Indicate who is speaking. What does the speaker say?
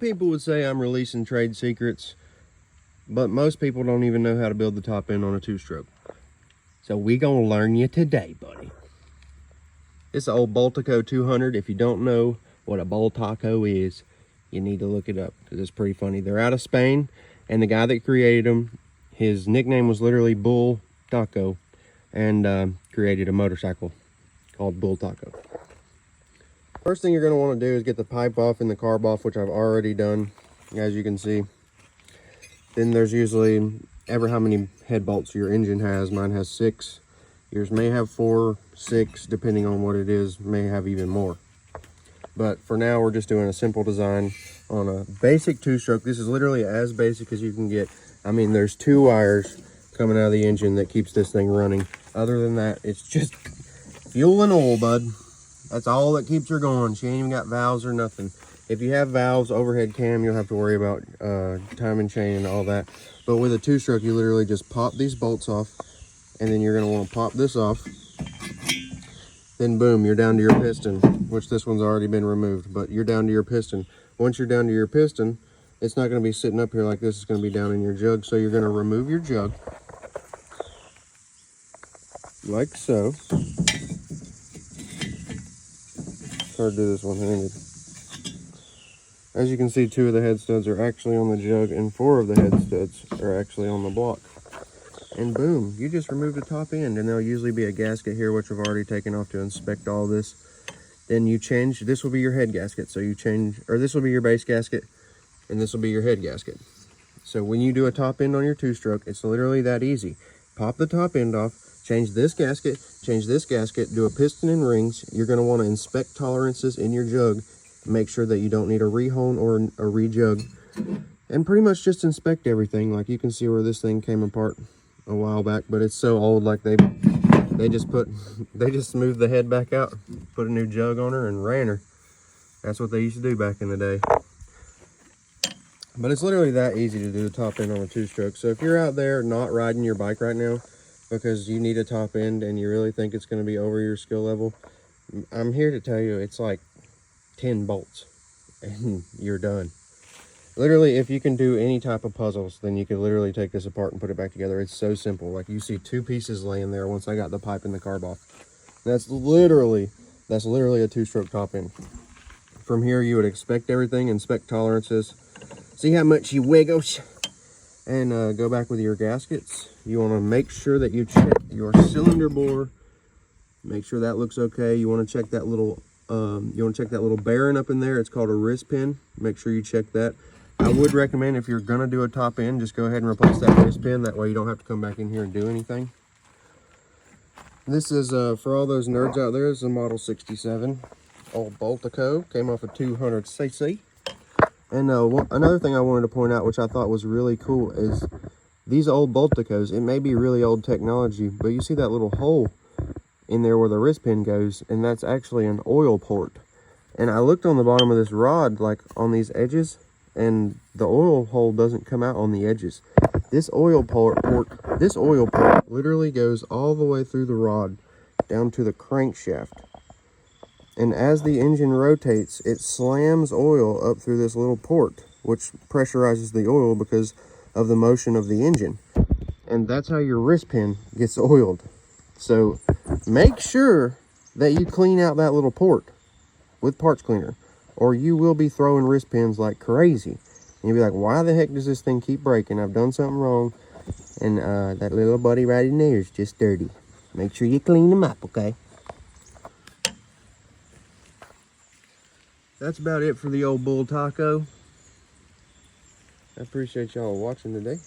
Speaker 1: People would say I'm releasing trade secrets, but most people don't even know how to build the top end on a two-stroke. So we gonna learn you today, buddy. It's an old Bultaco 200. If you don't know what a Bultaco is, you need to look it up because it's pretty funny. They're out of Spain, and the guy that created them, his nickname was literally Bull Taco, and created a motorcycle called Bull Taco. First thing you're going to want to do is get the pipe off and the carb off, which I've already done, as you can see. Then there's usually ever how many head bolts your engine has. Mine has 6. Yours may have 4, 6, depending on what it is, may have even more. But for now, we're just doing a simple design on a basic two-stroke. This is literally as basic as you can get. I mean, there's 2 wires coming out of the engine that keeps this thing running. Other than that, it's just fuel and oil, bud. That's all that keeps her going. She ain't even got valves or nothing. If you have valves, overhead cam, you'll have to worry about timing chain and all that. But with a two-stroke, you literally just pop these bolts off, and then you're going to want to pop this off. Then boom, you're down to your piston, which this one's already been removed, but you're down to your piston. Once you're down to your piston, it's not going to be sitting up here like this. It's going to be down in your jug. So you're going to remove your jug, like so. It's hard to do this one-handed. As you can see, 2 of the head studs are actually on the jug, and 4 of the head studs are actually on the block. And boom, you just remove the top end, and there'll usually be a gasket here, which I've already taken off to inspect all this. Then you change, this will be your head gasket. So you change, or this will be your base gasket, and this will be your head gasket. So when you do a top end on your two-stroke, it's literally that easy. Pop the top end off, change this gasket, do a piston and rings. You're going to want to inspect tolerances in your jug. Make sure that you don't need a rehone or a rejug. And pretty much just inspect everything. Like you can see where this thing came apart a while back, but it's so old, like they just smoothed the head back out, put a new jug on her and ran her. That's what they used to do back in the day. But it's literally that easy to do the top end on a two-stroke. So if you're out there not riding your bike right now because you need a top end and you really think it's going to be over your skill level, I'm here to tell you it's like 10 bolts and you're done. Literally, if you can do any type of puzzles, then you can literally take this apart and put it back together. It's so simple. Like you see 2 pieces laying there once I got the pipe and the carb off. That's literally a two-stroke top end. From here, you would expect everything, inspect tolerances, see how much you wiggles, and go back with your gaskets. You want to make sure that you check your cylinder bore. Make sure that looks okay. You want to check that little bearing up in there. It's called a wrist pin. Make sure you check that. I would recommend, if you're gonna do a top end, just go ahead and replace that wrist pin. That way you don't have to come back in here and do anything. This is, for all those nerds out there, is a Model 67. Old Bultaco, came off a 200cc. And another thing I wanted to point out, which I thought was really cool, is these old Bultacos, it may be really old technology, but you see that little hole in there where the wrist pin goes, and that's actually an oil port. And I looked on the bottom of this rod, like on these edges, and the oil hole doesn't come out on the edges. This oil port literally goes all the way through the rod down to the crankshaft. And as the engine rotates, it slams oil up through this little port, which pressurizes the oil because of the motion of the engine. And that's how your wrist pin gets oiled. So make sure that you clean out that little port with parts cleaner, or you will be throwing wrist pins like crazy. And you'll be like, why the heck does this thing keep breaking? I've done something wrong. And that little buddy right in there is just dirty. Make sure you clean them up, okay? That's about it for the old Bull Taco. I appreciate y'all watching today.